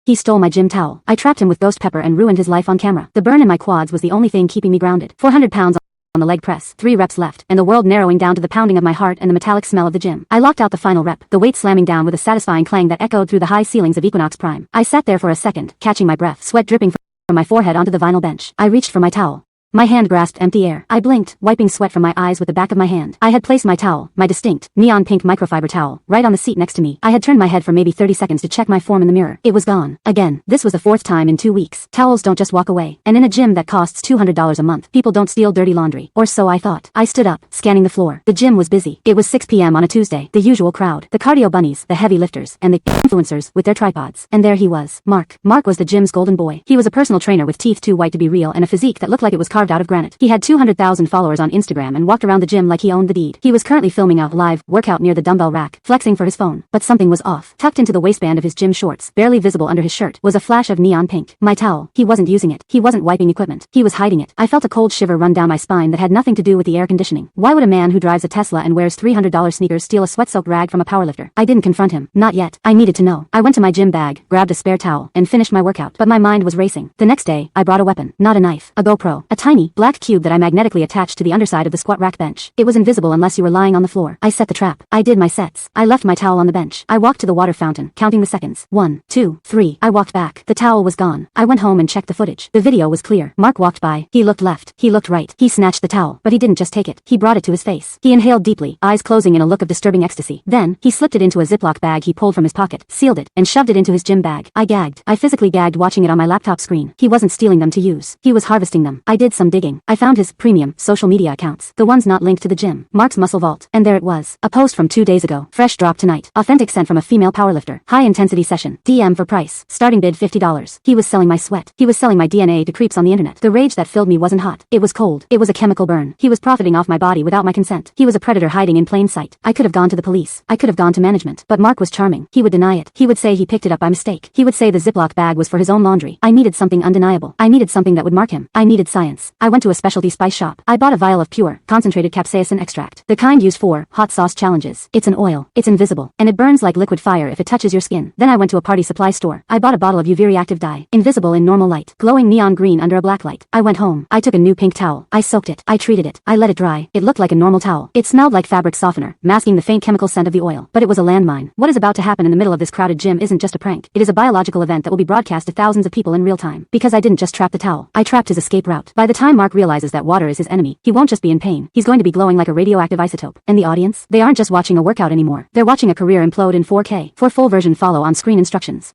He stole my gym towel. I trapped him with ghost pepper and ruined his life on camera. The burn in my quads was the only thing keeping me grounded. 400 pounds on the leg press, 3 reps left, and the world narrowing down to the pounding of my heart and the metallic smell of the gym. I locked out the final rep, the weight slamming down with a satisfying clang that echoed through the high ceilings of Equinox Prime. I sat there for a second, catching my breath, sweat dripping from my forehead onto the vinyl bench. I reached for my towel. My hand grasped empty air. I blinked, wiping sweat from my eyes with the back of my hand. I had placed my towel, my distinct, neon pink microfiber towel, right on the seat next to me. I had turned my head for maybe 30 seconds to check my form in the mirror. It was gone. Again. This was the 4th time in 2 weeks. Towels don't just walk away. And in a gym that costs $200 a month, people don't steal dirty laundry. Or so I thought. I stood up, scanning the floor. The gym was busy. It was 6 p.m. on a Tuesday. The usual crowd. The cardio bunnies, the heavy lifters, and the influencers with their tripods. And there he was. Mark. Mark was the gym's golden boy. He was a personal trainer with teeth too white to be real and a physique that looked like it was carved out of granite. He had 200,000 followers on Instagram and walked around the gym like he owned the deed. He was currently filming a live workout near the dumbbell rack, flexing for his phone. But something was off. Tucked into the waistband of his gym shorts, barely visible under his shirt, was a flash of neon pink. My towel. He wasn't using it. He wasn't wiping equipment. He was hiding it. I felt a cold shiver run down my spine that had nothing to do with the air conditioning. Why would a man who drives a Tesla and wears $300 sneakers steal a sweat-soaked rag from a powerlifter? I didn't confront him. Not yet. I needed to know. I went to my gym bag, grabbed a spare towel, and finished my workout. But my mind was racing. The next day, I brought a weapon. Not a knife. A GoPro. A tiny, black cube that I magnetically attached to the underside of the squat rack bench. It was invisible unless you were lying on the floor. I set the trap. I did my sets. I left my towel on the bench. I walked to the water fountain, counting the seconds. 1, 2, 3. I walked back. The towel was gone. I went home and checked the footage. The video was clear. Mark walked by. He looked left. He looked right. He snatched the towel, but he didn't just take it. He brought it to his face. He inhaled deeply, eyes closing in a look of disturbing ecstasy. Then, he slipped it into a Ziploc bag he pulled from his pocket, sealed it, and shoved it into his gym bag. I gagged. I physically gagged watching it on my laptop screen. He wasn't stealing them to use. He was harvesting them. I did some digging. I found his premium social media accounts. The ones not linked to the gym. Mark's Muscle Vault. And there it was. A post from 2 days ago. Fresh drop tonight. Authentic sent from a female powerlifter. High intensity session. DM for price. Starting bid $50. He was selling my sweat. He was selling my DNA to creeps on the internet. The rage that filled me wasn't hot. It was cold. It was a chemical burn. He was profiting off my body without my consent. He was a predator hiding in plain sight. I could have gone to the police. I could have gone to management. But Mark was charming. He would deny it. He would say he picked it up by mistake. He would say the Ziploc bag was for his own laundry. I needed something undeniable. I needed something that would mark him. I needed science. I went to a specialty spice shop. I bought a vial of pure, concentrated capsaicin extract. The kind used for hot sauce challenges. It's an oil. It's invisible. And it burns like liquid fire if it touches your skin. Then I went to a party supply store. I bought a bottle of UV reactive dye. Invisible in normal light. Glowing neon green under a black light. I went home. I took a new pink towel. I soaked it. I treated it. I let it dry. It looked like a normal towel. It smelled like fabric softener, masking the faint chemical scent of the oil. But it was a landmine. What is about to happen in the middle of this crowded gym isn't just a prank. It is a biological event that will be broadcast to thousands of people in real time. Because I didn't just trap the towel. I trapped his escape route. By the time Mark realizes that water is his enemy, he won't just be in pain. He's going to be glowing like a radioactive isotope. And the audience? They aren't just watching a workout anymore. They're watching a career implode in 4K. For full version follow on screen instructions.